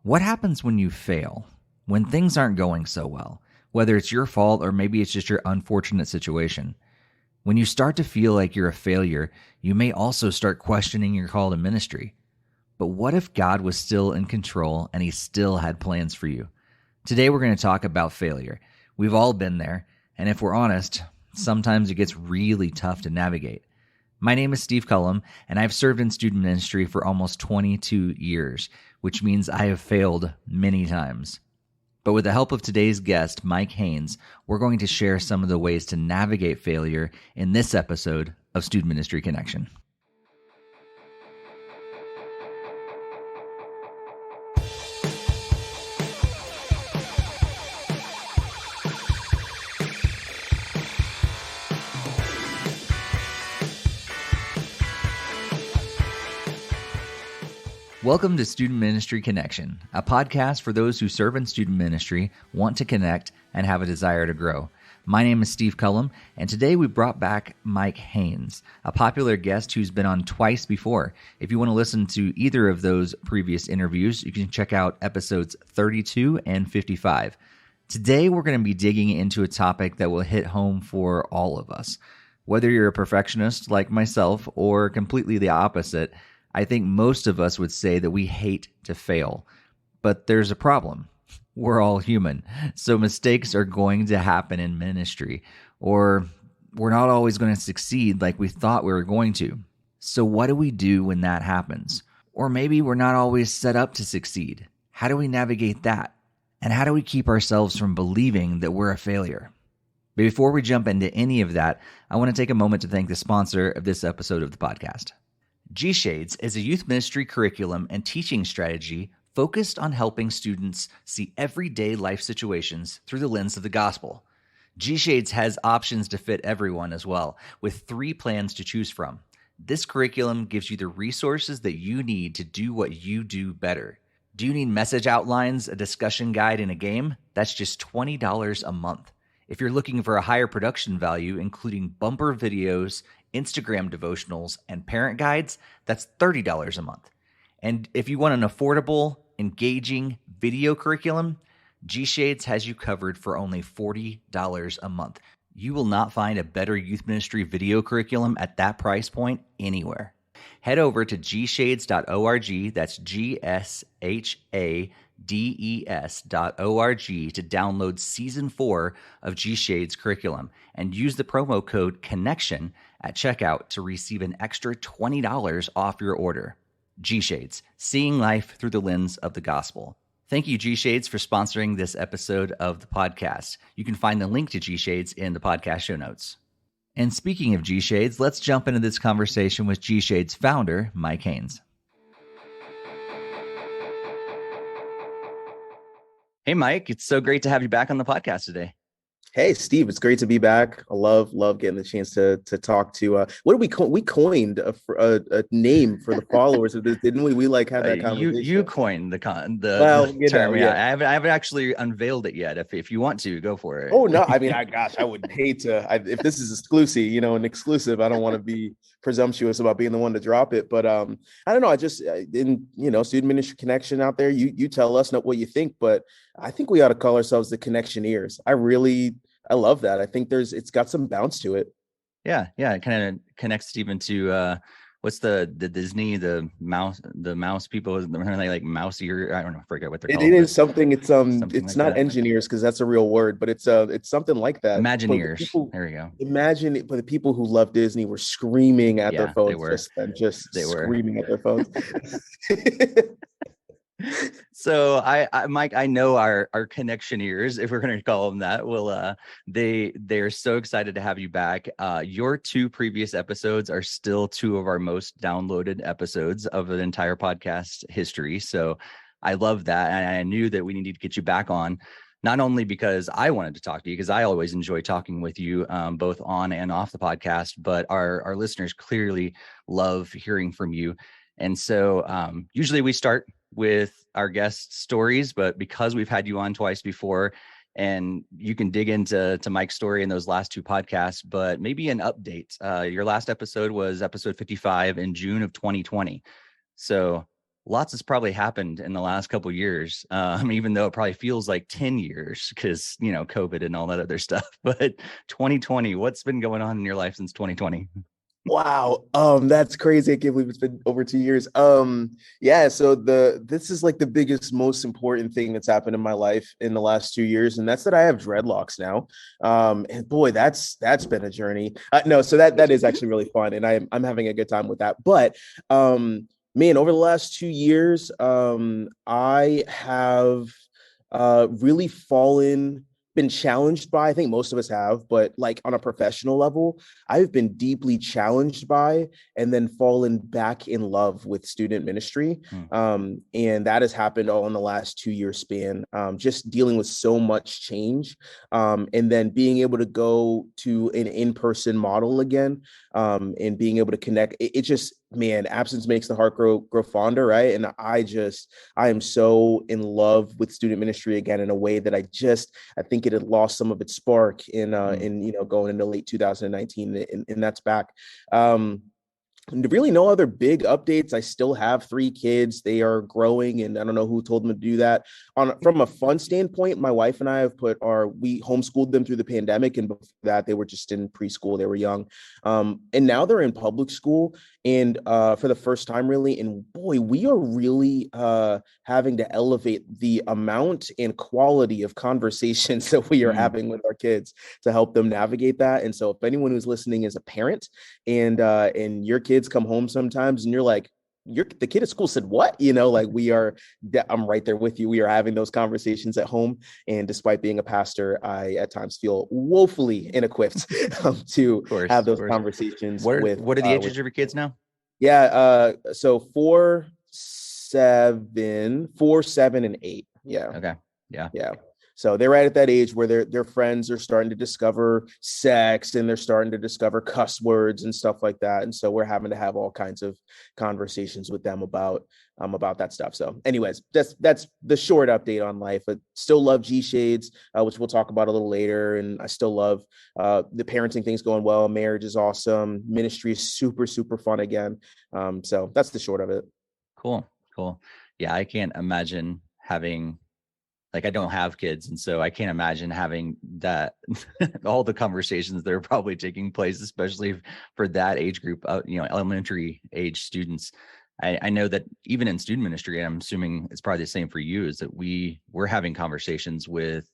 What happens when you fail? When things aren't going so well? Whether it's your fault or maybe it's just your unfortunate situation. When you start to feel like you're a failure, you may also start questioning your call to ministry. But what if God was still in control and he still had plans for you? Today we're going to talk about failure. We've all been there, and if we're honest, sometimes it gets really tough to navigate. My name is Steve Cullum, and I've served in student ministry for almost 22 years, which means I have failed many times. But with the help of today's guest, Mike Haynes, we're going to share some of the ways to navigate failure in this episode of Student Ministry Connection. Welcome to Student Ministry Connection, a podcast for those who serve in student ministry, want to connect, and have a desire to grow. My name is Steve Cullum, and today we brought back Mike Haynes, a popular guest who's been on twice before. If you want to listen to either of those previous interviews, you can check out episodes 32 and 55. Today, we're going to be digging into a topic that will hit home for all of us. Whether you're a perfectionist like myself or completely the opposite, I think most of us would say that we hate to fail, but there's a problem. We're all human, so mistakes are going to happen in ministry, or we're not always going to succeed like we thought we were going to. So what do we do when that happens? Or maybe we're not always set up to succeed. How do we navigate that? And how do we keep ourselves from believing that we're a failure? But before we jump into any of that, I want to take a moment to thank the sponsor of this episode of the podcast. G-Shades is a youth ministry curriculum and teaching strategy focused on helping students see everyday life situations through the lens of the gospel. G-Shades has options to fit everyone as well, with 3 plans to choose from. This curriculum gives you the resources that you need to do what you do better. Do you need message outlines, a discussion guide, and a game? That's just $20 a month. If you're looking for a higher production value, including bumper videos, Instagram devotionals, and parent guides, that's $30 a month. And if you want an affordable, engaging video curriculum, G-Shades has you covered for only $40 a month. You will not find a better youth ministry video curriculum at that price point anywhere. Head over to gshades.org, that's GSHADES.org, to download Season 4 of G-Shades curriculum and use the promo code CONNECTION at checkout to receive an extra $20 off your order. G-Shades, seeing life through the lens of the gospel. Thank you, G-Shades, for sponsoring this episode of the podcast. You can find the link to G-Shades in the podcast show notes. And speaking of G-Shades, let's jump into this conversation with G-Shades founder, Mike Haynes. Hey, Mike, it's so great to have you back on the podcast today. Hey, Steve, it's great to be back. I love getting the chance to talk to, what did we coined a name for the followers of this, didn't we? We had that conversation. You coined the term. Yeah. I haven't actually unveiled it yet. If you want to, go for it. Oh, no, I mean, I would hate to, if this is an exclusive, I don't want to be presumptuous about being the one to drop it, but I don't know. I just, in, Student Ministry Connection out there, you tell us what you think, but I think we ought to call ourselves the Connectioneers. I love that. I think it's got some bounce to it. Yeah. It kind of connects even to what's the Disney, the mouse people, like mouse ear. I don't know, I forget what they're called. It is something. It's something it's like not that. Engineers, because that's a real word, but it's something like that. Imagineers. There we go. Imagine it, but the people who love Disney were screaming at their phones. They were screaming at their phones. So Mike, I know our Connectioneers, if we're going to call them that, will they're so excited to have you back. Your 2 previous episodes are still 2 of our most downloaded episodes of the entire podcast history. So I love that, and I knew that we needed to get you back on, not only because I wanted to talk to you, because I always enjoy talking with you, both on and off the podcast, but our listeners clearly love hearing from you. And so usually we start with our guest stories, but because we've had you on twice before, and you can dig into Mike's story in those last 2 podcasts, but maybe an update. Your last episode was episode 55 in June of 2020. So lots has probably happened in the last couple of years, even though it probably feels like 10 years because, COVID and all that other stuff. But 2020, what's been going on in your life since 2020? Wow. That's crazy. I can't believe it's been over 2 years. Yeah, so this is like the biggest, most important thing that's happened in my life in the last 2 years, and that's that I have dreadlocks now. And boy, that's been a journey. No, so that is actually really fun, and I'm having a good time with that. But man, over the last 2 years, I have really been challenged by, I think most of us have, but like on a professional level, I've been deeply challenged by and then fallen back in love with student ministry. And that has happened all in the last 2 year span, just dealing with so much change, and then being able to go to an in-person model again, and being able to connect. It just, man, absence makes the heart grow fonder, right? And I am so in love with student ministry again in a way that I think it had lost some of its spark in going into late 2019, and that's back. Really no other big updates. I still have 3 kids. They are growing, and I don't know who told them to do that. From a fun standpoint, my wife and I have we homeschooled them through the pandemic, and before that they were just in preschool. They were young, and now they're in public school, and for the first time really. And boy, we are really having to elevate the amount and quality of conversations that we are having with our kids to help them navigate that. And so if anyone who's listening is a parent, and your kids come home sometimes and you're like, the kid at school said what? I'm right there with you. We are having those conversations at home. And despite being a pastor, I at times feel woefully inequipped to have those conversations. What are the ages of your kids now? Yeah. So 4, 7, and 8. Yeah. Okay. Yeah. So they're right at that age where their friends are starting to discover sex, and they're starting to discover cuss words and stuff like that. And so we're having to have all kinds of conversations with them about that stuff. So anyways, that's the short update on life. But still love G Shades, which we'll talk about a little later. And I still love the parenting thing's going well. Marriage is awesome. Ministry is super, super fun again. So that's the short of it. Cool. Yeah, I can't imagine having, I don't have kids, and so I can't imagine having that, all the conversations that are probably taking place, especially for that age group, elementary age students. I know that even in student ministry, and I'm assuming it's probably the same for you, is that we're having conversations with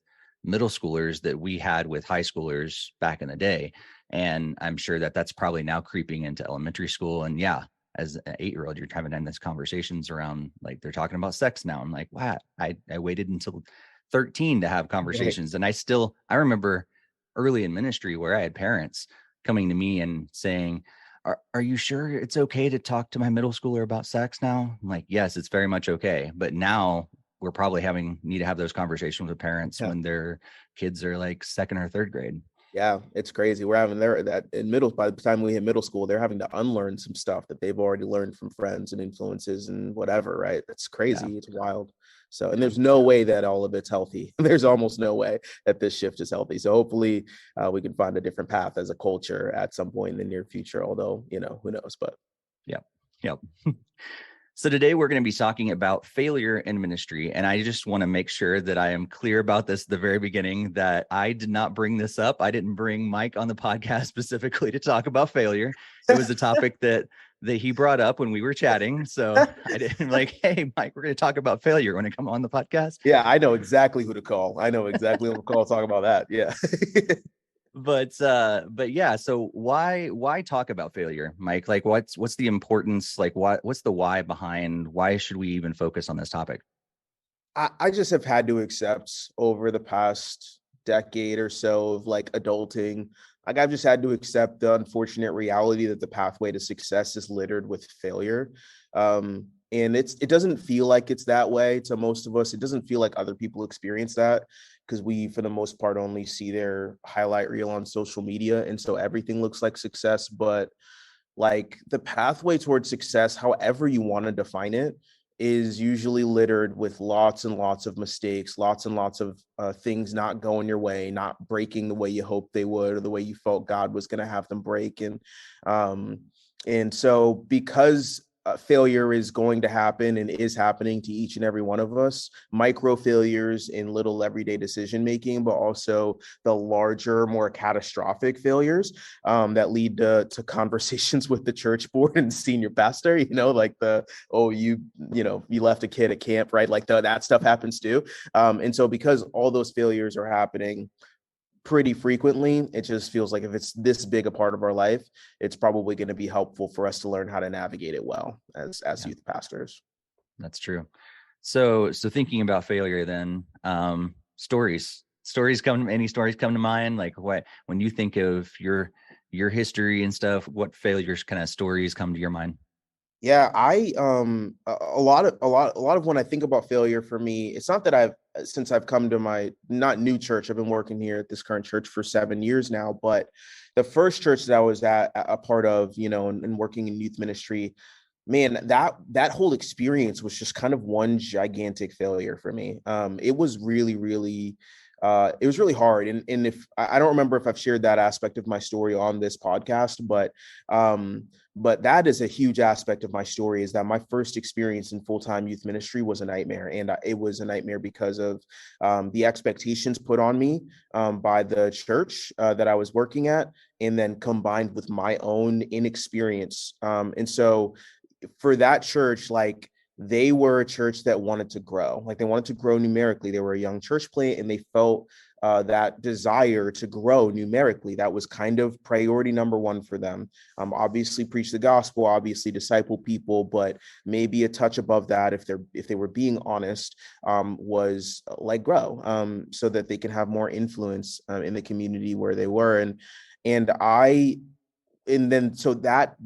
middle schoolers that we had with high schoolers back in the day. And I'm sure that that's probably now creeping into elementary school. And yeah, as an 8-year-old, you're having these conversations around, they're talking about sex now. I'm like, wow, I waited until 13 to have conversations. Right. And I remember early in ministry where I had parents coming to me and saying, are you sure it's okay to talk to my middle schooler about sex now? I'm like, yes, it's very much okay. But now we're probably need to have those conversations with parents when their kids are 2nd or 3rd grade. Yeah, it's crazy. We're having by the time we hit middle school, they're having to unlearn some stuff that they've already learned from friends and influences and whatever, right? That's crazy. Yeah. It's wild. So, and there's no way that all of it's healthy. There's almost no way that this shift is healthy. So hopefully we can find a different path as a culture at some point in the near future, although, who knows, but. Yep. So today we're going to be talking about failure in ministry. And I just want to make sure that I am clear about this at the very beginning, that I did not bring this up. I didn't bring Mike on the podcast specifically to talk about failure. It was a topic that he brought up when we were chatting. So I didn't hey, Mike, we're going to talk about failure when I come on the podcast. Yeah, I know exactly who to call. Talk about that. Yeah. But yeah, so why talk about failure, Mike? What's the importance? What's the why behind why should we even focus on this topic? I just have had to accept over the past decade or so of adulting, I've just had to accept the unfortunate reality that the pathway to success is littered with failure. And it doesn't feel like it's that way to most of us. It doesn't feel like other people experience that, because we, for the most part, only see their highlight reel on social media. And so everything looks like success. But the pathway towards success, however you want to define it, is usually littered with lots and lots of mistakes, lots and lots of things not going your way, not breaking the way you hoped they would, or the way you felt God was going to have them break. And so because failure is going to happen and is happening to each and every one of us. Micro failures in little everyday decision making, but also the larger, more catastrophic failures that lead to conversations with the church board and senior pastor. Like you left a kid at camp, right? Like that stuff happens too. And so because all those failures are happening pretty frequently, it just feels like if it's this big a part of our life, it's probably going to be helpful for us to learn how to navigate it well as youth pastors. That's true. So thinking about failure, then stories any stories come to mind? Like when you think of your history and stuff, what failures kind of stories come to your mind? Yeah, I a lot of when I think about failure, for me, it's not that since I've come to my not new church, I've been working here at this current church for 7 years now, but the first church that I was at a part of, and working in youth ministry, man, that whole experience was just kind of one gigantic failure for me. It was really, really it was really hard. And if I don't remember if I've shared that aspect of my story on this podcast, but that is a huge aspect of my story, is that my first experience in full-time youth ministry was a nightmare. And it was a nightmare because of the expectations put on me by the church that I was working at, and then combined with my own inexperience. And so for that church, like, they were a church that wanted to grow. Like, they wanted to grow numerically. They were a young church plant, and they felt that desire to grow numerically. That was kind of priority number one for them. Obviously preach the gospel, obviously disciple people, but maybe a touch above that, if they were being honest, was like grow, so that they can have more influence in the community where they were. So that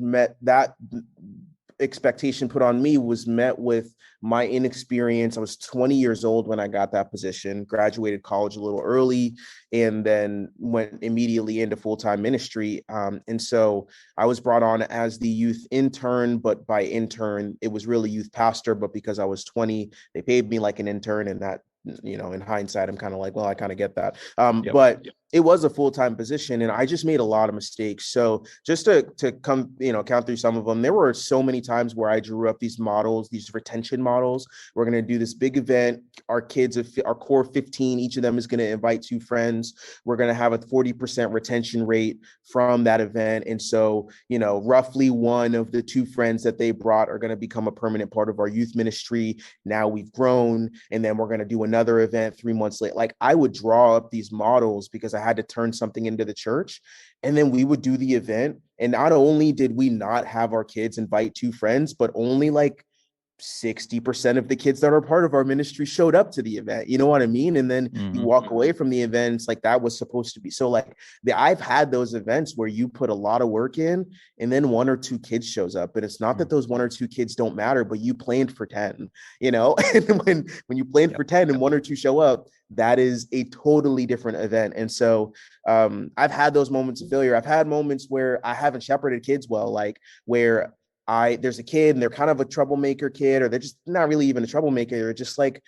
expectation put on me was met with my inexperience. I was 20 years old when I got that position, graduated college a little early, and then went immediately into full-time ministry. And so I was brought on as the youth intern, but by intern, it was really youth pastor. But because I was 20, they paid me like an intern, and that, in hindsight, I'm kind of like, well, I kind of get that. But it was a full-time position, and I just made a lot of mistakes. So just to come, count through some of them, there were so many times where I drew up these models, these retention models. We're going to do this big event. Our kids, our core 15, each of them is going to invite 2 friends. We're going to have a 40% retention rate from that event. And so, roughly one of the 2 friends that they brought are going to become a permanent part of our youth ministry. Now we've grown, and then we're going to do another event 3 months later. Like, I would draw up these models because I had to turn something into the church. And then we would do the event. And not only did we not have our kids invite 2 friends, but only like 60% of the kids that are part of our ministry showed up to the event. You know what I mean? And then you walk away from the events like that was supposed to be. So like I've had those events where you put a lot of work in, and then 1 or 2 kids shows up. And it's not that those 1 or 2 kids don't matter, but you planned for 10, and when you planned for 10 and 1 or 2 show up, that is a totally different event. And so I've had those moments of failure. I've had moments where I haven't shepherded kids well, like where there's a kid and they're kind of a troublemaker kid, or they're just not really even a troublemaker. They're just like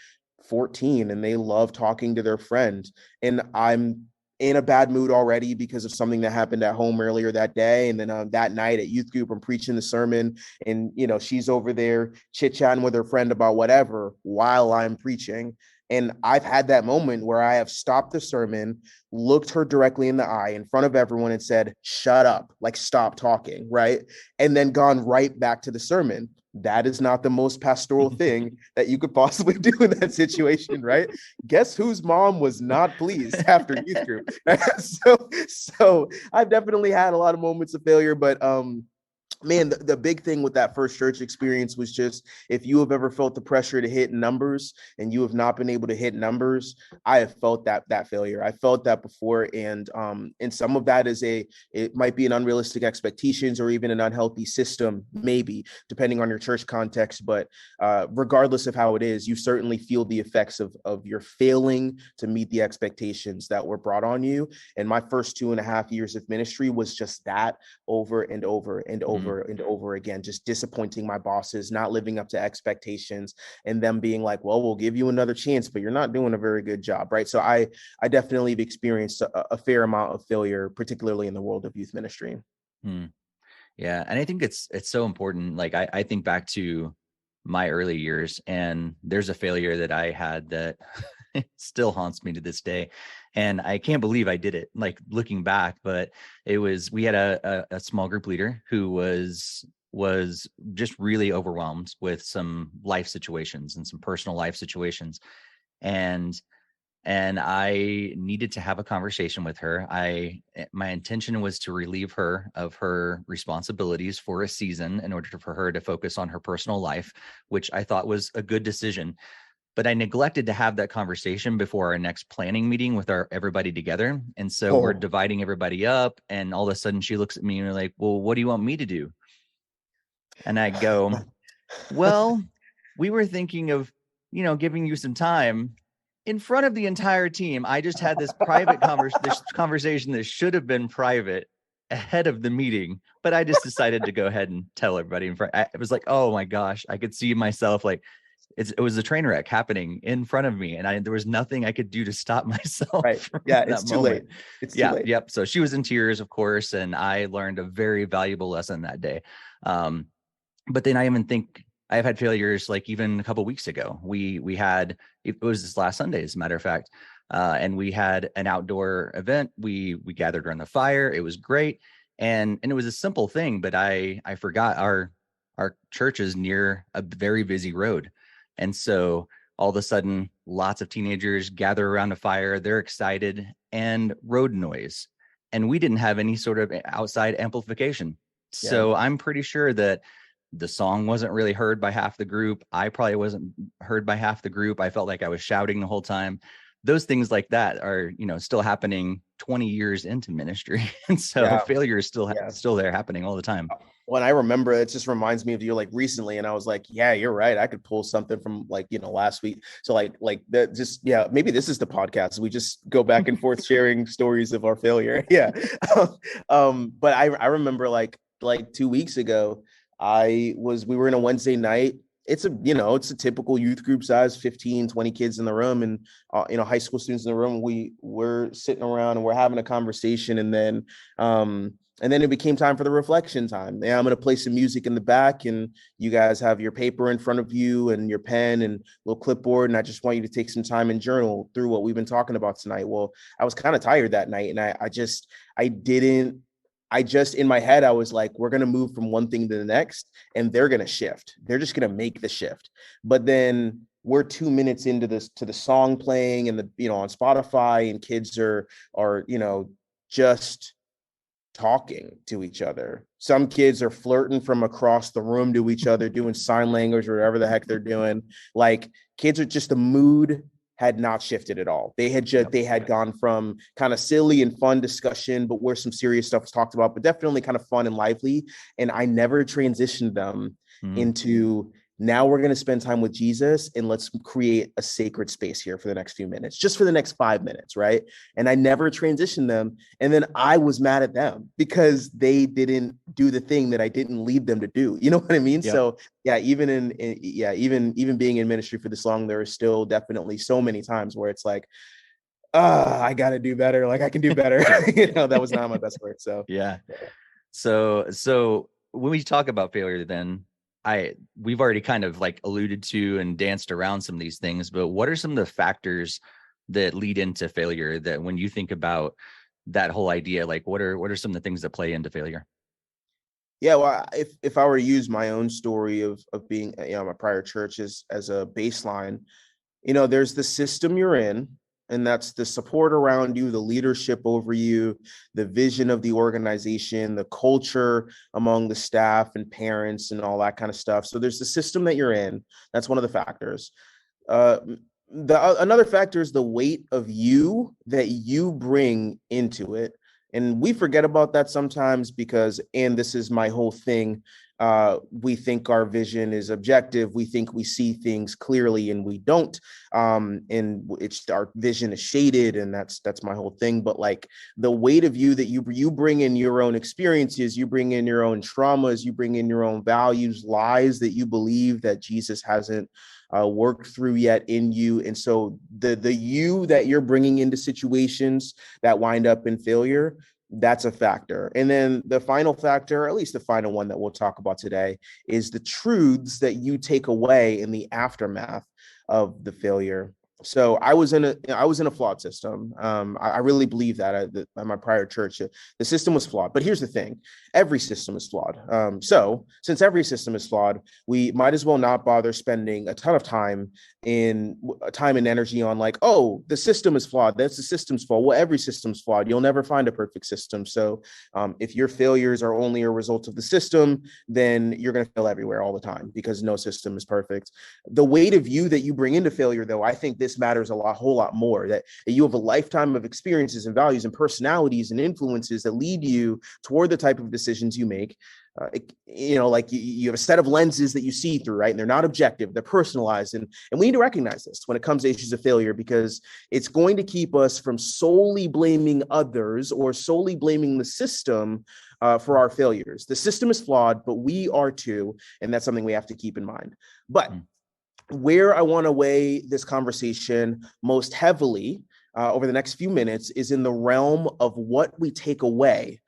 14 and they love talking to their friend. And I'm in a bad mood already because of something that happened at home earlier that day. And then that night at youth group, I'm preaching the sermon, and, she's over there chit-chatting with her friend about whatever while I'm preaching. And I've had that moment where I have stopped the sermon, looked her directly in the eye in front of everyone and said, shut up, like stop talking, right? And then gone right back to the sermon. That is not the most pastoral thing that you could possibly do in that situation, right? Guess whose mom was not pleased after youth group? So I've definitely had a lot of moments of failure, but man, the big thing with that first church experience was just, if you have ever felt the pressure to hit numbers and you have not been able to hit numbers, I have felt that failure. I felt that before. And some of that is it might be an unrealistic expectations or even an unhealthy system, maybe depending on your church context. But regardless of how it is, you certainly feel the effects of your failing to meet the expectations that were brought on you. And my first 2.5 years of ministry was just that, over and over and over and over again, just disappointing my bosses, not living up to expectations, and them being like, well, we'll give you another chance, but you're not doing a very good job, right? So I definitely have experienced a fair amount of failure, particularly in the world of youth ministry. Yeah. And I think it's so important. Like I think back to my early years, and there's a failure that I had that it still haunts me to this day. And I can't believe I did it, like looking back, but we had a small group leader who was just really overwhelmed with some life situations and some personal life situations. And I needed to have a conversation with her. My intention was to relieve her of her responsibilities for a season in order for her to focus on her personal life, which I thought was a good decision. But I neglected to have that conversation before our next planning meeting with everybody together. And so we're dividing everybody up, and all of a sudden she looks at me and like, well, what do you want me to do? And I go, well, we were thinking of, giving you some time in front of the entire team. I just had this private this conversation that should have been private ahead of the meeting, but I just decided to go ahead and tell everybody in front. It was like, oh my gosh, I could see myself like it was a train wreck happening in front of me, and there was nothing I could do to stop myself. Right. Yeah, it's too late. It's too late. Yep. So she was in tears, of course, and I learned a very valuable lesson that day. But then I've had failures like even a couple of weeks ago. We had, it was this last Sunday, as a matter of fact, and we had an outdoor event. We gathered around the fire. It was great, and it was a simple thing, but I forgot our church is near a very busy road, and so all of a sudden, lots of teenagers gather around a fire. They're excited, and road noise, and we didn't have any sort of outside amplification. Yeah. So I'm pretty sure that the song wasn't really heard by half the group. I probably wasn't heard by half the group. I felt like I was shouting the whole time. Those things like that are, still happening 20 years into ministry. And so failure is still there happening all the time. When I remember, it just reminds me of you like recently. And I was like, yeah, you're right. I could pull something from like, last week. So like that just, maybe this is the podcast. We just go back and forth sharing stories of our failure. Yeah. But I remember like 2 weeks ago, we were in a Wednesday night. It's a typical youth group size, 15, 20 kids in the room, and high school students in the room. We're sitting around and we're having a conversation, and then it became time for the reflection time. Yeah, I'm going to play some music in the back, and you guys have your paper in front of you and your pen and little clipboard, and I just want you to take some time and journal through what we've been talking about tonight. Well, I was kind of tired that night, and I just in my head, I was like, we're going to move from one thing to the next, and they're going to shift. They're just going to make the shift. But then we're 2 minutes into the song playing and on Spotify, and kids are just talking to each other. Some kids are flirting from across the room to each other, doing sign language or whatever the heck they're doing. Like, kids are just, the mood had not shifted at all. They had gone from kind of silly and fun discussion, but where some serious stuff was talked about, but definitely kind of fun and lively. And I never transitioned them into, now we're going to spend time with Jesus, and let's create a sacred space here for the next few minutes, just for the next 5 minutes. Right. And I never transitioned them. And then I was mad at them because they didn't do the thing that I didn't lead them to do. You know what I mean? Yep. So even even being in ministry for this long, there are still definitely so many times where it's like, I got to do better. Like, I can do better. That was not my best work. So, yeah. So when we talk about failure, then we've already kind of like alluded to and danced around some of these things, but what are some of the factors that lead into failure, that when you think about that whole idea, like what are some of the things that play into failure? Yeah, well, if I were to use my own story of being, my prior church as a baseline, there's the system you're in, and that's the support around you, the leadership over you, the vision of the organization, the culture among the staff and parents and all that kind of stuff. So there's the system that you're in. That's one of the factors. Another factor is the weight of you that you bring into it. And we forget about that sometimes because, and this is my whole thing, we think our vision is objective. We think we see things clearly, and we don't. And it's, our vision is shaded, and that's my whole thing. But like, the weight of you that you bring in your own experiences, you bring in your own traumas, you bring in your own values, lies that you believe that Jesus hasn't worked through yet in you. And so the you that you're bringing into situations that wind up in failure, That's a factor. And then the final factor, or at least the final one that we'll talk about today, is the truths that you take away in the aftermath of the failure. So I was in a flawed system. I really believe that at my prior church, the system was flawed. But here's the thing: every system is flawed. So since every system is flawed, we might as well not bother spending a ton of time and energy on like, oh, the system is flawed. That's the system's fault. Well, every system's flawed. You'll never find a perfect system. So if your failures are only a result of the system, then you're going to fail everywhere all the time because no system is perfect. The weight of you that you bring into failure, though, I think this matters a whole lot more, that you have a lifetime of experiences and values and personalities and influences that lead you toward the type of decisions you make. Like you have a set of lenses that you see through, right? And they're not objective, they're personalized. And we need to recognize this when it comes to issues of failure, because it's going to keep us from solely blaming others or solely blaming the system for our failures. The system is flawed, but we are too. And that's something we have to keep in mind. But where I want to weigh this conversation most heavily over the next few minutes is in the realm of what we take away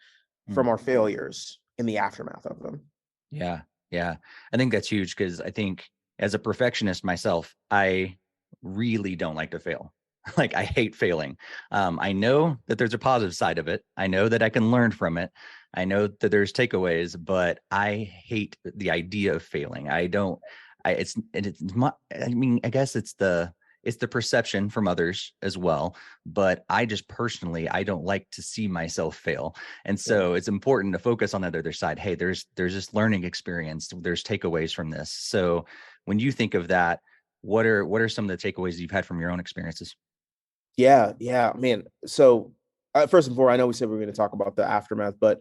from our failures in the aftermath of them. Yeah. I think that's huge, because I think as a perfectionist myself, I really don't like to fail. Like, I hate failing. I know that there's a positive side of it. I know that I can learn from it. I know that there's takeaways, but I hate the idea of failing. I guess it's the perception from others as well, but I just personally, I don't like to see myself fail. And so it's important to focus on that other side. Hey, there's this learning experience. There's takeaways from this. So when you think of that, what are some of the takeaways you've had from your own experiences? Yeah, man. So first and foremost, I know we said we were going to talk about the aftermath, but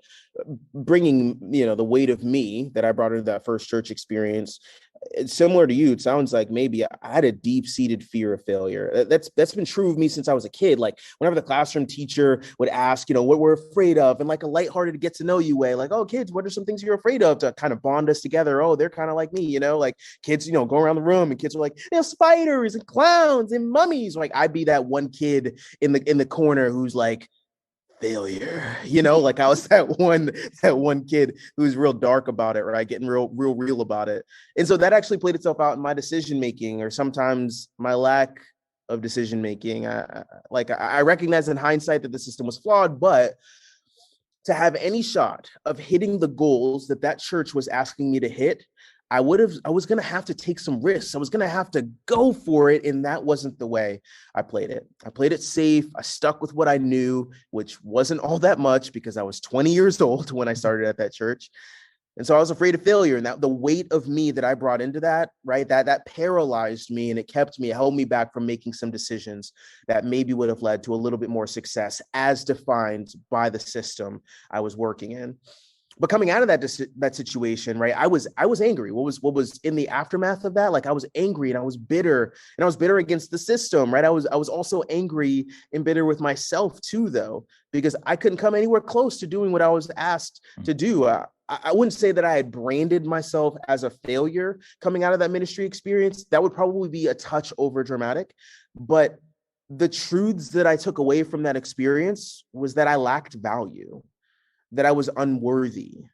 bringing, the weight of me that I brought into that first church experience, it's similar to you. It sounds like maybe I had a deep-seated fear of failure. That's been true of me since I was a kid. Like, whenever the classroom teacher would ask, what we're afraid of, and like a lighthearted get to know you way, like, oh, kids, what are some things you're afraid of, to kind of bond us together? Oh, they're kind of like me, like kids, go around the room and kids are like, spiders and clowns and mummies. Like, I'd be that one kid in the corner who's like, failure, like I was that one kid who was real dark about it, right? Getting real about it. And so that actually played itself out in my decision making, or sometimes my lack of decision making. I recognize in hindsight that the system was flawed, but to have any shot of hitting the goals that church was asking me to hit, I was going to have to take some risks. I was going to have to go for it. And that wasn't the way I played it. I played it safe. I stuck with what I knew, which wasn't all that much, because I was 20 years old when I started at that church. And so I was afraid of failure, and that the weight of me that I brought into that, right, that paralyzed me, and it held me back from making some decisions that maybe would have led to a little bit more success as defined by the system I was working in. But coming out of that situation, right, I was angry. What was in the aftermath of that? Like, I was angry and I was bitter, and I was bitter against the system, right? I was also angry and bitter with myself too, though, because I couldn't come anywhere close to doing what I was asked to do. I wouldn't say that I had branded myself as a failure coming out of that ministry experience. That would probably be a touch over dramatic, but the truths that I took away from that experience was that I lacked value, that I was unworthy.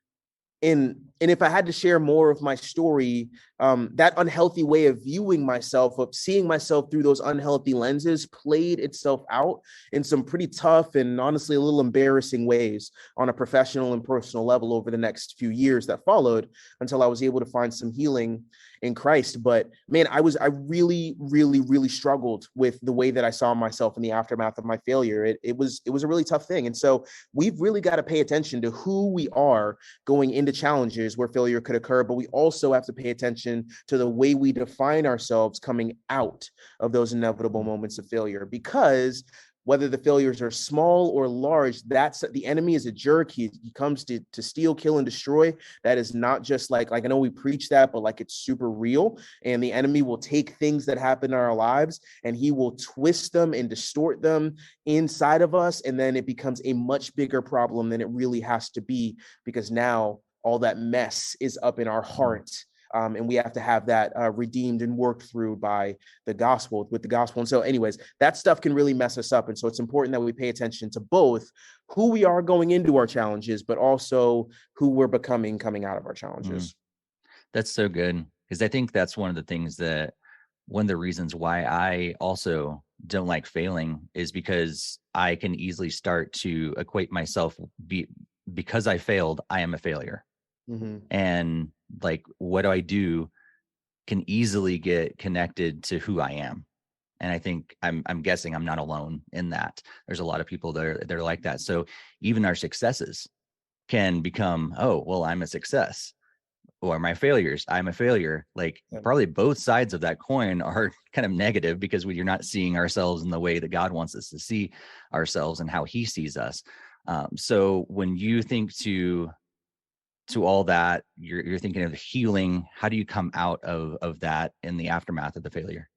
And if I had to share more of my story, that unhealthy way of viewing myself, of seeing myself through those unhealthy lenses, played itself out in some pretty tough and honestly a little embarrassing ways on a professional and personal level over the next few years that followed, until I was able to find some healing in Christ. But man, I really struggled with the way that I saw myself in the aftermath of my failure. It was a really tough thing. And so we've really got to pay attention to who we are going into challenges where failure could occur, but we also have to pay attention to the way we define ourselves coming out of those inevitable moments of failure, because whether the failures are small or large, that's the enemy is a jerk. He comes to steal, kill, and destroy. That is not just like I know we preach that, but like it's super real. And the enemy will take things that happen in our lives and he will twist them and distort them inside of us. And then it becomes a much bigger problem than it really has to be, because now all that mess is up in our heart. And we have to have that redeemed and worked through by the gospel, with the gospel. And so anyways, that stuff can really mess us up. And so it's important that we pay attention to both who we are going into our challenges, but also who we're becoming coming out of our challenges. That's so good. Because I think that's one of the reasons why I also don't like failing is because I can easily start to equate myself because I failed, I am a failure. Mm-hmm. And like, what do I do can easily get connected to who I am. And I think I'm guessing I'm not alone in that. There's a lot of people that are like that. So even our successes can become, oh, well, I'm a success. Or my failures, I'm a failure. Like probably both sides of that coin are kind of negative because you're not seeing ourselves in the way that God wants us to see ourselves and how he sees us. So when you think to all that, you're thinking of healing. How do you come out of that in the aftermath of the failure?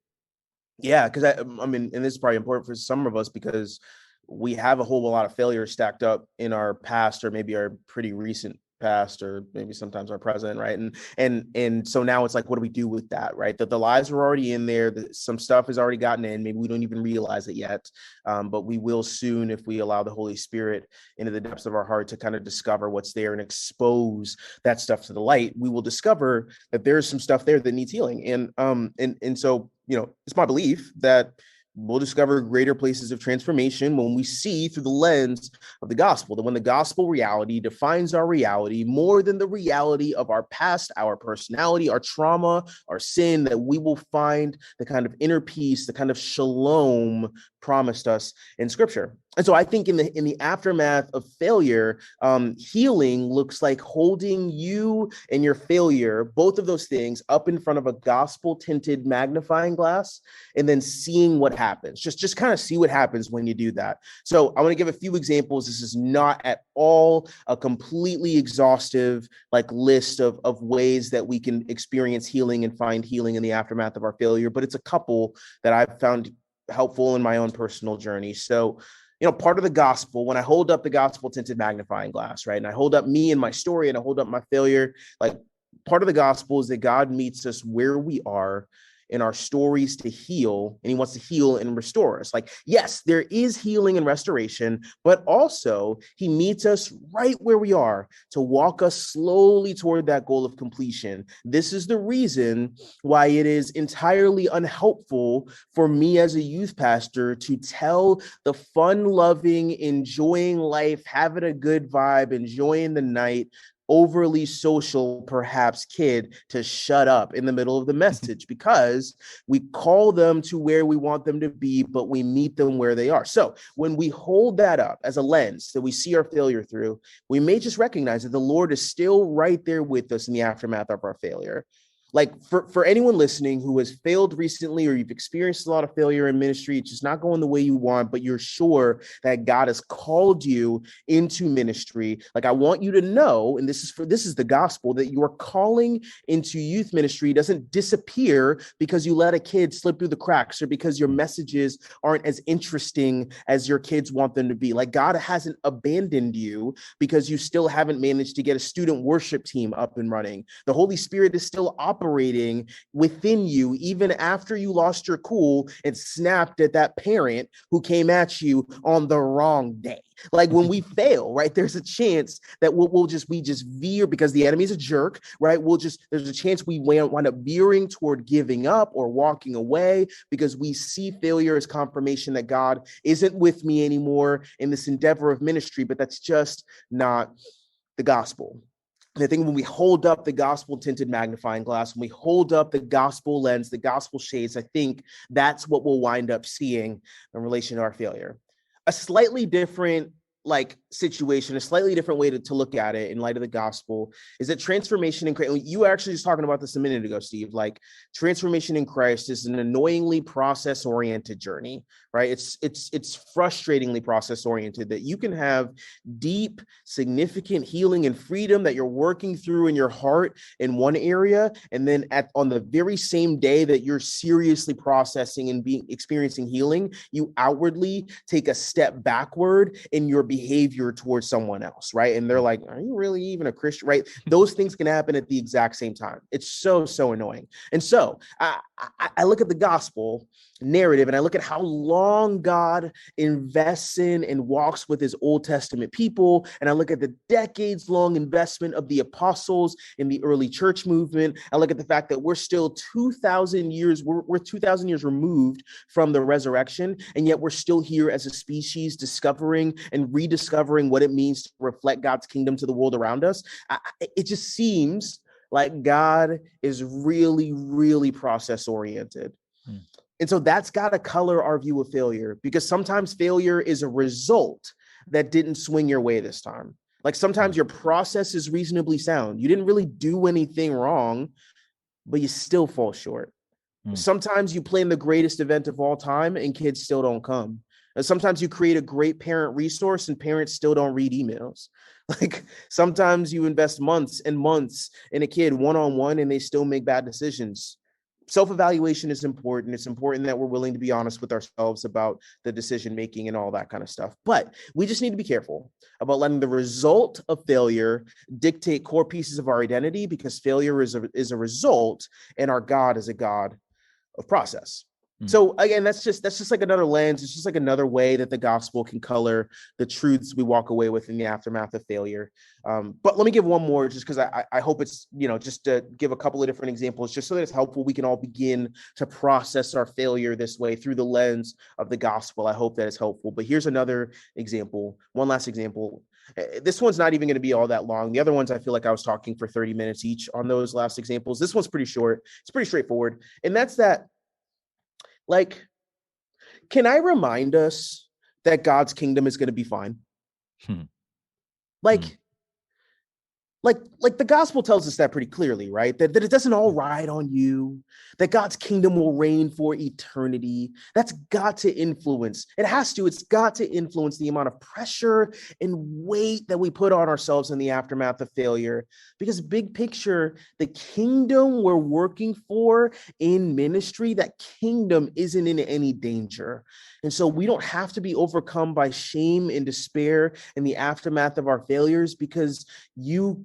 Yeah, because I mean, and this is probably important for some of us because we have a whole lot of failures stacked up in our past or maybe our pretty recent past or maybe sometimes our present, right? And so now it's like, what do we do with that, right? That the lies were already in there, some stuff has already gotten in, maybe we don't even realize it yet, but we will soon if we allow the Holy Spirit into the depths of our heart to kind of discover what's there and expose that stuff to the light. We will discover that there's some stuff there that needs healing. And so, you know, it's my belief that we'll discover greater places of transformation when we see through the lens of the gospel, that when the gospel reality defines our reality more than the reality of our past, our personality, our trauma, our sin, that we will find the kind of inner peace, the kind of shalom promised us in scripture. And so I think in the aftermath of failure, healing looks like holding you and your failure, both of those things, up in front of a gospel tinted magnifying glass, and then seeing what happens. Just kind of see what happens when you do that. So I want to give a few examples. This is not at all a completely exhaustive list of ways that we can experience healing and find healing in the aftermath of our failure, but it's a couple that I've found helpful in my own personal journey. So, you know, part of the gospel, when I hold up the gospel tinted magnifying glass, right, and I hold up me and my story and I hold up my failure, part of the gospel is that God meets us where we are in our stories to heal, and he wants to heal and restore us. Yes, there is healing and restoration, but also he meets us right where we are to walk us slowly toward that goal of completion. This is the reason why it is entirely unhelpful for me as a youth pastor to tell the fun-loving, enjoying life, having a good vibe, enjoying the night, overly social, perhaps, kid to shut up in the middle of the message, because we call them to where we want them to be, but we meet them where they are. So when we hold that up as a lens that we see our failure through, we may just recognize that the Lord is still right there with us in the aftermath of our failure. For anyone listening who has failed recently, or you've experienced a lot of failure in ministry, it's just not going the way you want, but you're sure that God has called you into ministry. I want you to know, and this is the gospel, that your calling into youth ministry doesn't disappear because you let a kid slip through the cracks or because your messages aren't as interesting as your kids want them to be. God hasn't abandoned you because you still haven't managed to get a student worship team up and running. The Holy Spirit is still operating within you, even after you lost your cool and snapped at that parent who came at you on the wrong day. When we fail, right, there's a chance that we just veer because the enemy's a jerk, right? There's a chance we wind up veering toward giving up or walking away because we see failure as confirmation that God isn't with me anymore in this endeavor of ministry, but that's just not the gospel. And I think when we hold up the gospel tinted magnifying glass, when we hold up the gospel lens, the gospel shades, I think that's what we'll wind up seeing in relation to our failure. A slightly different situation, a slightly different way to look at it in light of the gospel is that transformation in Christ, you were actually just talking about this a minute ago, Steve, transformation in Christ is an annoyingly process-oriented journey, right? It's frustratingly process-oriented, that you can have deep, significant healing and freedom that you're working through in your heart in one area, and then on the very same day that you're seriously processing and experiencing healing, you outwardly take a step backward in your behavior behavior towards someone else, right? And they're like, are you really even a Christian, right? Those things can happen at the exact same time. It's so annoying. And so I look at the gospel narrative and I look at how long God invests in and walks with his Old Testament people. And I look at the decades long investment of the apostles in the early church movement. I look at the fact that we're still 2,000 years, we're 2,000 years removed from the resurrection. And yet we're still here as a species discovering and rediscovering what it means to reflect God's kingdom to the world around us. It just seems like God is really process oriented. And so that's got to color our view of failure, because sometimes failure is a result that didn't swing your way this time. Like sometimes your process is reasonably sound. You didn't really do anything wrong, but you still fall short. Sometimes you plan the greatest event of all time and kids still don't come. And sometimes you create a great parent resource and parents still don't read emails. Like sometimes you invest months and months in a kid one-on-one and they still make bad decisions. Self-evaluation is important. It's important that we're willing to be honest with ourselves about the decision-making and all that kind of stuff. But we just need to be careful about letting the result of failure dictate core pieces of our identity, because failure is a result and our God is a God of process. So again, that's just like another lens. It's just like another way that the gospel can color the truths we walk away with in the aftermath of failure. But let me give one more, just because I hope it's, just to give a couple of different examples, just so that it's helpful. We can all begin to process our failure this way through the lens of the gospel. I hope that it's helpful. But here's another example, one last example. This one's not even going to be all that long. The other ones, I feel like I was talking for 30 minutes each on those last examples. This one's pretty short. It's pretty straightforward. And that's that, like, can I remind us that God's kingdom is going to be fine? Like the gospel tells us that pretty clearly, right? That it doesn't all ride on you, that God's kingdom will reign for eternity. That's got to influence. It's got to influence the amount of pressure and weight that we put on ourselves in the aftermath of failure. Because big picture, the kingdom we're working for in ministry, that kingdom isn't in any danger. And so we don't have to be overcome by shame and despair in the aftermath of our failures, because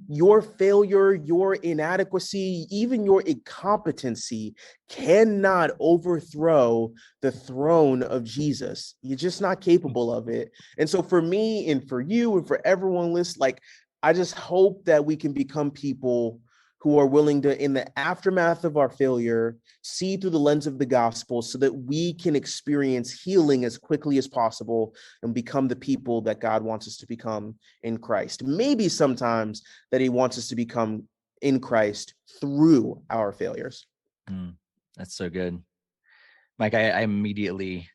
your failure, your inadequacy, even your incompetency cannot overthrow the throne of Jesus. You're just not capable of it. And so for me and for you and for everyone listening, I just hope that we can become people who are willing to, in the aftermath of our failure, see through the lens of the gospel so that we can experience healing as quickly as possible and become the people that God wants us to become in Christ. Maybe sometimes that he wants us to become in Christ through our failures. That's so good. Mike, I immediately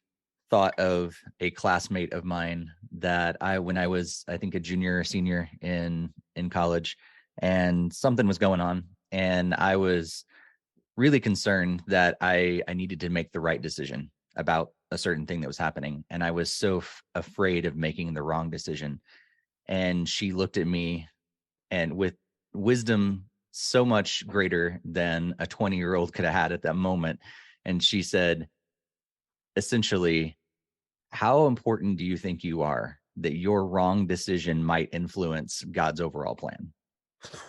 thought of a classmate of mine that when I was, I think, a junior or senior in college, and something was going on, and I was really concerned that I needed to make the right decision about a certain thing that was happening. And I was so afraid of making the wrong decision. And she looked at me, and with wisdom so much greater than a 20-year-old could have had at that moment. And she said, essentially, how important do you think you are that your wrong decision might influence God's overall plan?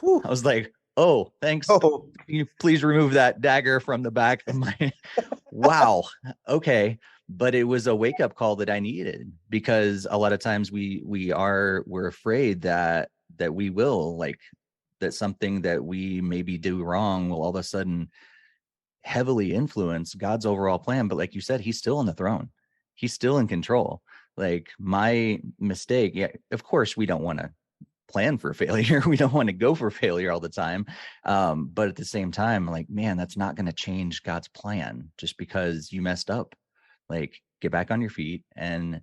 Whew. I was like, oh, thanks. Oh. Can you please remove that dagger from the back of my wow. Okay. But it was a wake-up call that I needed, because a lot of times we're afraid that we will, like, that something that we maybe do wrong will all of a sudden heavily influence God's overall plan. But like you said, he's still on the throne. He's still in control. Like, my mistake, yeah, of course we don't want to plan for failure. We don't want to go for failure all the time. But at the same time, like, man, that's not going to change God's plan just because you messed up. Like, get back on your feet. And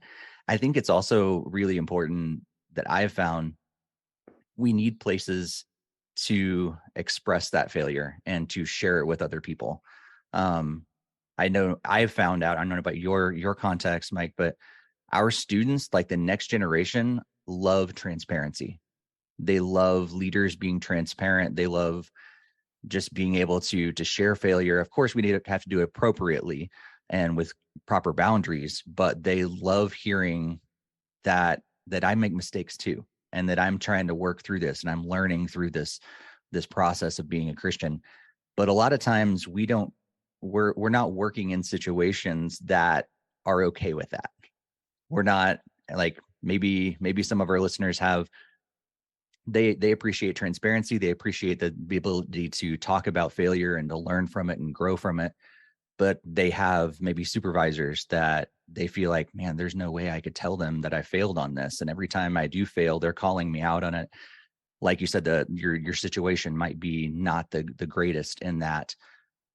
I think it's also really important that I've found we need places to express that failure and to share it with other people. I know I've found out, I don't know about your context, Mike, but our students, like the next generation, love transparency. They love leaders being transparent. They love just being able to share failure. Of course, we have to do it appropriately and with proper boundaries, but they love hearing that that I make mistakes too, and that I'm trying to work through this, and I'm learning through this process of being a Christian. But a lot of times we're not working in situations that are okay with that. We're not, like, maybe some of our listeners have, they appreciate transparency. They appreciate the ability to talk about failure and to learn from it and grow from it. But they have maybe supervisors that they feel like, man, there's no way I could tell them that I failed on this. And every time I do fail, they're calling me out on it. Like you said, your situation might be not the greatest in that.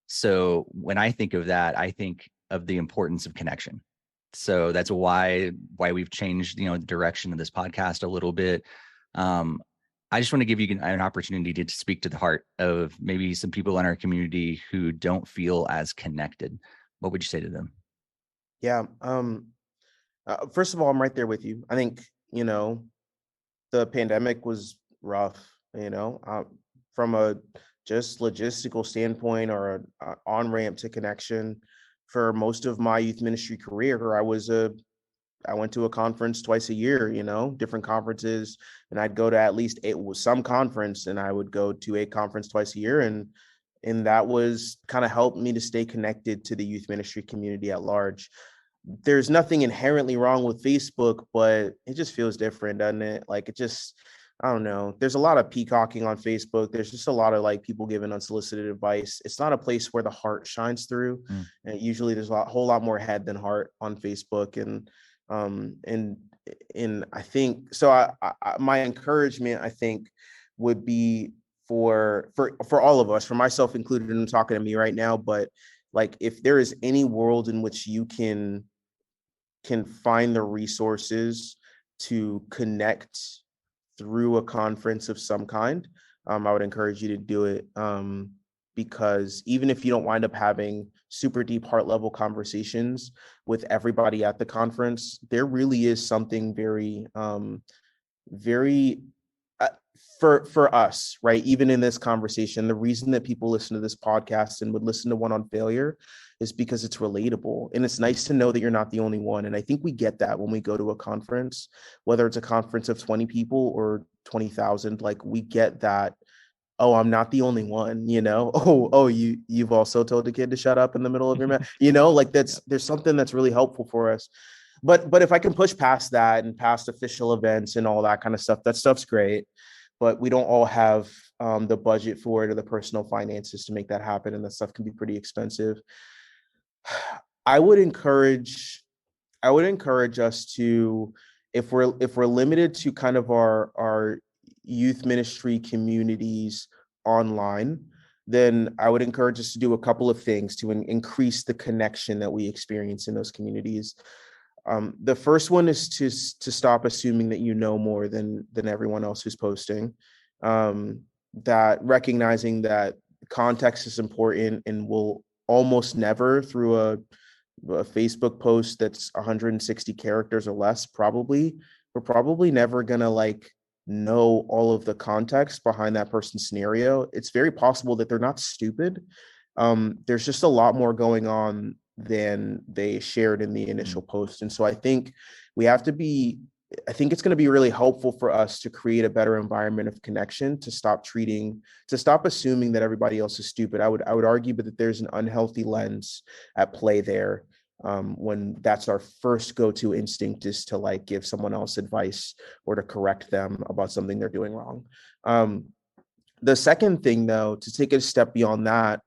So when I think of that, I think of the importance of connection. So that's why we've changed, the direction of this podcast a little bit. I just want to give you an opportunity to speak to the heart of maybe some people in our community who don't feel as connected. What would you say to them? Yeah. First of all, I'm right there with you. I think, the pandemic was rough, from a just logistical standpoint, or a on-ramp to connection. For most of my youth ministry career, I went to a conference twice a year, different conferences, and I'd go to at least some conference, and I would go to a conference twice a year. And that was kind of helped me to stay connected to the youth ministry community at large. There's nothing inherently wrong with Facebook, but it just feels different, doesn't it? Like, I don't know. There's a lot of peacocking on Facebook. There's just a lot of people giving unsolicited advice. It's not a place where the heart shines through. And usually there's a whole lot more head than heart on Facebook. And I think so. My encouragement, I think, would be for all of us, for myself included, and I'm talking to me right now. But if there is any world in which you can find the resources to connect through a conference of some kind, I would encourage you to do it. Because even if you don't wind up having super deep heart level conversations with everybody at the conference, there really is something very, very for us, right? Even in this conversation, the reason that people listen to this podcast and would listen to one on failure is because it's relatable. And it's nice to know that you're not the only one. And I think we get that when we go to a conference, whether it's a conference of 20 people or 20,000, we get that, oh, I'm not the only one, you've also told the kid to shut up in the middle of your mouth, there's something that's really helpful for us. But if I can push past that and past official events and all that kind of stuff, that stuff's great. But we don't all have the budget for it or the personal finances to make that happen. And that stuff can be pretty expensive. I would encourage us to, if we're limited to kind of our youth ministry communities online, then I would encourage us to do a couple of things to increase the connection that we experience in those communities. The first one is to stop assuming that you know more than everyone else who's posting. That recognizing that context is important, and will almost never, through a Facebook post that's 160 characters or less, we're probably never gonna know all of the context behind that person's scenario. It's very possible that they're not stupid. There's just a lot more going on than they shared in the initial post. And so I think it's going to be really helpful for us to create a better environment of connection, to stop assuming that everybody else is stupid. I would argue that there's an unhealthy lens at play there, when that's our first go-to instinct, is to give someone else advice or to correct them about something they're doing wrong. The second thing, though, to take it a step beyond that,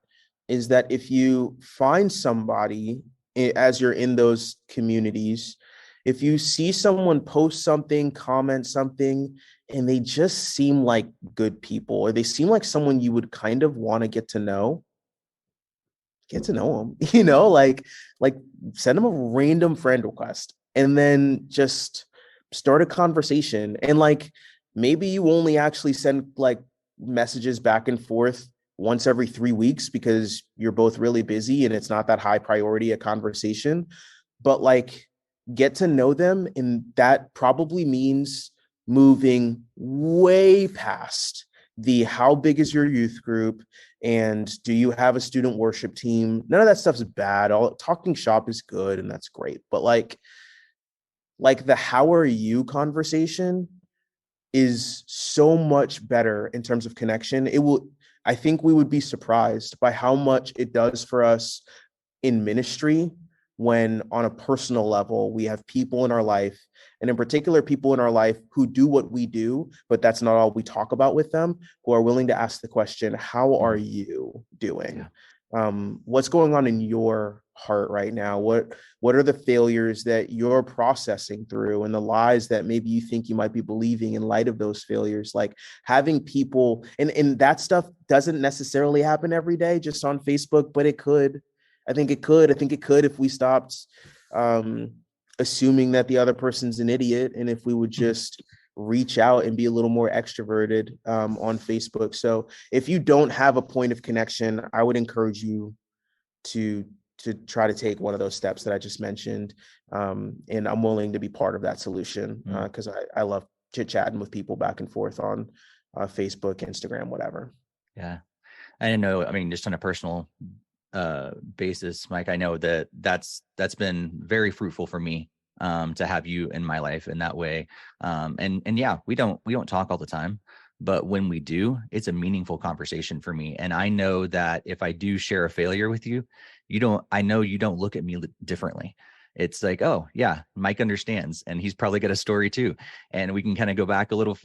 is that if you find somebody as you're in those communities, if you see someone post something, comment something, and they just seem like good people, or they seem like someone you would kind of want to get to know them, send them a random friend request, and then just start a conversation. And maybe you only actually send messages back and forth once every 3 weeks because you're both really busy and it's not that high priority a conversation, but get to know them. And that probably means moving way past the how big is your youth group and do you have a student worship team. None of that stuff's bad. All talking shop is good and that's great, but like the how are you conversation is so much better in terms of connection. I think we would be surprised by how much it does for us in ministry when on a personal level, we have people in our life, and in particular, people in our life who do what we do, but that's not all we talk about with them, who are willing to ask the question, how are you doing? What's going on in your heart right now? What are the failures that you're processing through and the lies that maybe you think you might be believing in light of those failures? Like having people, and that stuff doesn't necessarily happen every day just on Facebook, but it could. I think it could if we stopped assuming that the other person's an idiot, and if we would just reach out and be a little more extroverted on Facebook. So if you don't have a point of connection, I would encourage you to try to take one of those steps that I just mentioned. And I'm willing to be part of that solution because I love chit-chatting with people back and forth on Facebook, Instagram, whatever. Yeah. I know, I mean, just on a personal basis, Mike, I know that's been very fruitful for me to have you in my life in that way. And yeah, we don't talk all the time, but when we do, it's a meaningful conversation for me. And I know that if I do share a failure with you, I know you don't look at me differently. It's like, oh yeah, Mike understands, and he's probably got a story too. And we can kind of go back a little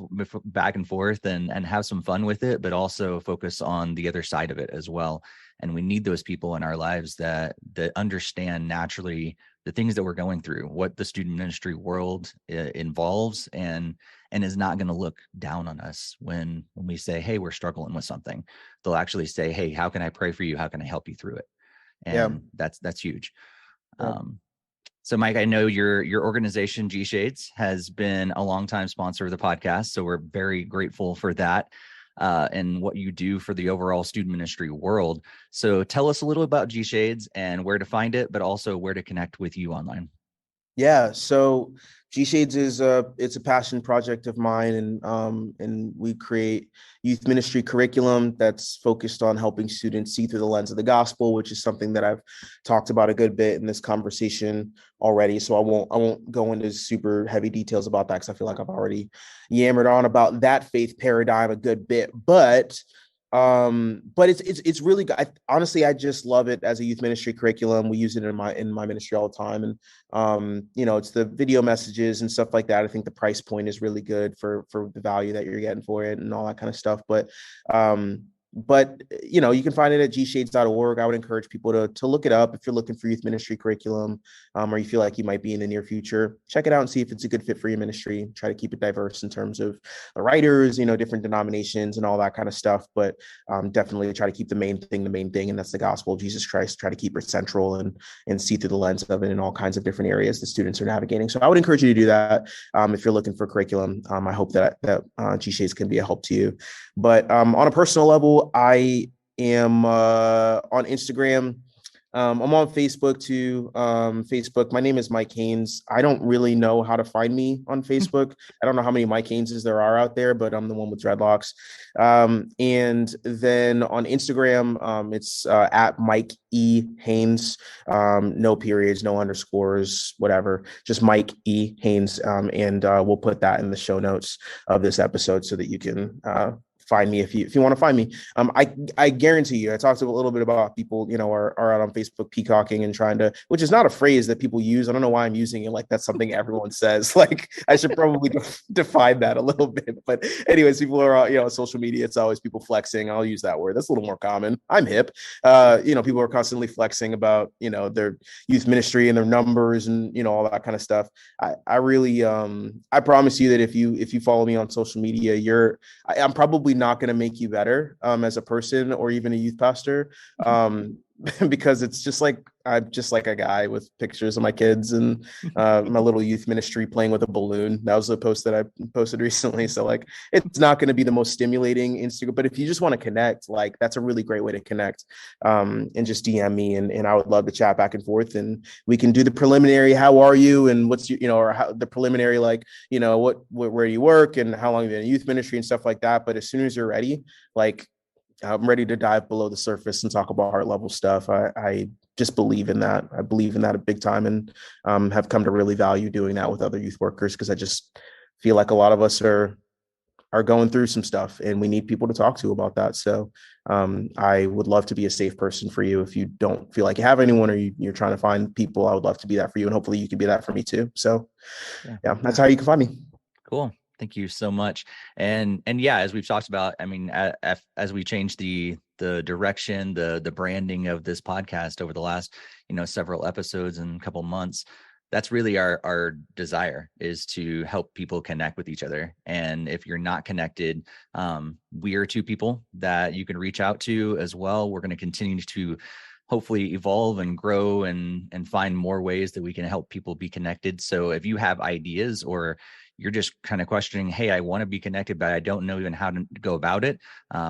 back and forth and have some fun with it, but also focus on the other side of it as well. And we need those people in our lives that understand naturally the things that we're going through, what the student ministry world involves, and is not going to look down on us when we say, hey, we're struggling with something. They'll actually say, hey, how can I pray for you? How can I help you through it? And that's huge. Yeah. So Mike, I know your organization, G Shades, has been a longtime sponsor of the podcast. So we're very grateful for that and what you do for the overall student ministry world. So tell us a little about G Shades and where to find it, but also where to connect with you online. Yeah, so G Shades is it's a passion project of mine, and we create youth ministry curriculum that's focused on helping students see through the lens of the gospel, which is something that I've talked about a good bit in this conversation already. So I won't go into super heavy details about that because I feel like I've already yammered on about that faith paradigm a good bit, but it's really good. Honestly, I just love it as a youth ministry curriculum. We use it in my ministry all the time. And, it's the video messages and stuff like that. I think the price point is really good for the value that you're getting for it and all that kind of stuff. But you can find it at gshades.org. I would encourage people to look it up if you're looking for youth ministry curriculum, or you feel like you might be in the near future. Check it out and see if it's a good fit for your ministry. Try to keep it diverse in terms of the writers, different denominations and all that kind of stuff. But definitely try to keep the main thing, and that's the gospel of Jesus Christ. Try to keep it central and see through the lens of it in all kinds of different areas that students are navigating. So I would encourage you to do that if you're looking for curriculum. I hope that G Shades can be a help to you. But on a personal level, I am on Instagram. I'm on Facebook too. Facebook. My name is Mike Haynes. I don't really know how to find me on Facebook. I don't know how many Mike Hayneses there are out there, but I'm the one with dreadlocks. And then on Instagram, it's at Mike E. Haynes. No periods, no underscores, whatever. Just Mike E. Haynes. And we'll put that in the show notes of this episode so that you can find me if you want to find me. I guarantee you, I talked a little bit about people, are out on Facebook peacocking and trying to, which is not a phrase that people use. I don't know why I'm using it like that's something everyone says. Like I should probably define that a little bit. But anyways, people are, on social media, it's always people flexing. I'll use that word. That's a little more common. I'm hip. People are constantly flexing about, their youth ministry and their numbers and, all that kind of stuff. I really, I promise you that if you follow me on social media, I'm probably not going to make you better as a person or even a youth pastor, because it's just like I'm just like a guy with pictures of my kids and my little youth ministry playing with a balloon. That was a post that I posted recently. So like, it's not going to be the most stimulating Instagram, but if you just want to connect, like that's a really great way to connect, and just DM me and I would love to chat back and forth, and we can do the preliminary. How are you? And what's your, or how the preliminary, like, where you work and how long you've been in youth ministry and stuff like that. But as soon as you're ready, like I'm ready to dive below the surface and talk about heart level stuff. just believe in that. I believe in that a big time, and have come to really value doing that with other youth workers, because I just feel like a lot of us are going through some stuff and we need people to talk to about that. So I would love to be a safe person for you. If you don't feel like you have anyone, or you're trying to find people, I would love to be that for you. And hopefully you can be that for me too. So yeah, that's how you can find me. Cool. Thank you so much. And yeah, as we've talked about, I mean, as we change the direction, the branding of this podcast over the last, several episodes and a couple months, that's really our desire, is to help people connect with each other. And if you're not connected, we are two people that you can reach out to as well. We're going to continue to hopefully evolve and grow and find more ways that we can help people be connected. So if you have ideas, or you're just kind of questioning, hey, I want to be connected, but I don't know even how to go about it,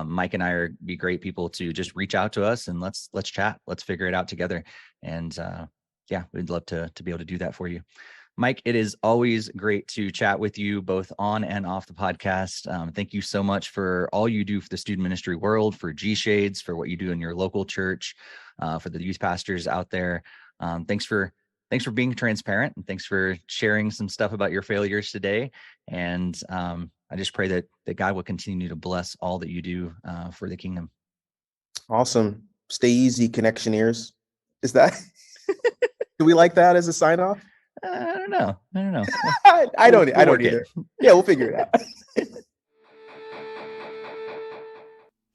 Mike and I be great people to just reach out to us and let's chat. Let's figure it out together. And yeah, we'd love to be able to do that for you. Mike, it is always great to chat with you both on and off the podcast. Thank you so much for all you do for the student ministry world, for G Shades, for what you do in your local church, for the youth pastors out there. Thanks for being transparent, and thanks for sharing some stuff about your failures today. And I just pray that God will continue to bless all that you do for the kingdom. Awesome. Stay easy, Connectioneers. Is that... Do we like that as a sign off? I don't know. I don't either. Yeah, we'll figure it out.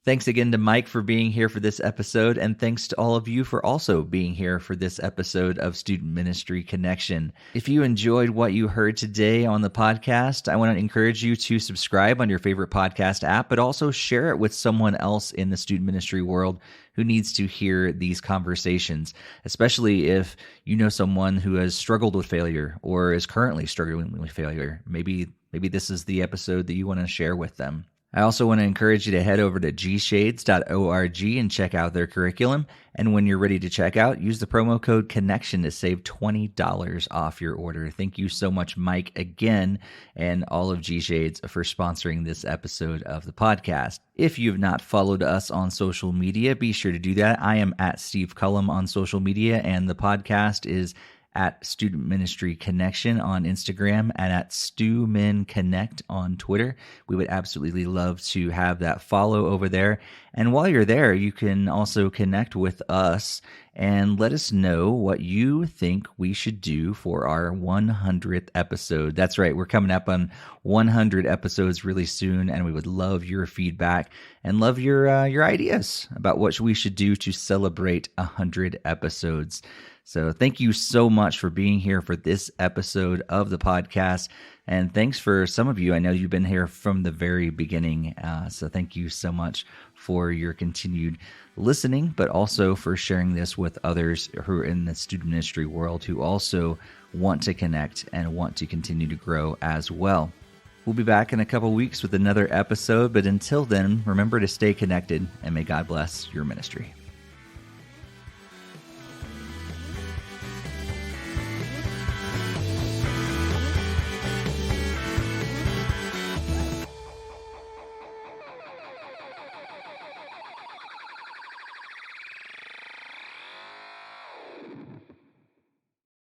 Thanks again to Mike for being here for this episode, and thanks to all of you for also being here for this episode of Student Ministry Connection. If you enjoyed what you heard today on the podcast, I want to encourage you to subscribe on your favorite podcast app, but also share it with someone else in the student ministry world who needs to hear these conversations, especially if you know someone who has struggled with failure or is currently struggling with failure. Maybe this is the episode that you want to share with them. I also want to encourage you to head over to gshades.org and check out their curriculum. And when you're ready to check out, use the promo code CONNECTION to save $20 off your order. Thank you so much, Mike, again, and all of G Shades for sponsoring this episode of the podcast. If you've not followed us on social media, be sure to do that. I am at Steve Cullum on social media, and the podcast is at Student Ministry Connection on Instagram and at StuMin Connect on Twitter. We would absolutely love to have that follow over there. And while you're there, you can also connect with us and let us know what you think we should do for our 100th episode. That's right, we're coming up on 100 episodes really soon, and we would love your feedback and love your ideas about what we should do to celebrate 100 episodes. So thank you so much for being here for this episode of the podcast. And thanks for some of you. I know you've been here from the very beginning. So thank you so much for your continued listening, but also for sharing this with others who are in the student ministry world who also want to connect and want to continue to grow as well. We'll be back in a couple weeks with another episode. But until then, remember to stay connected, and may God bless your ministry.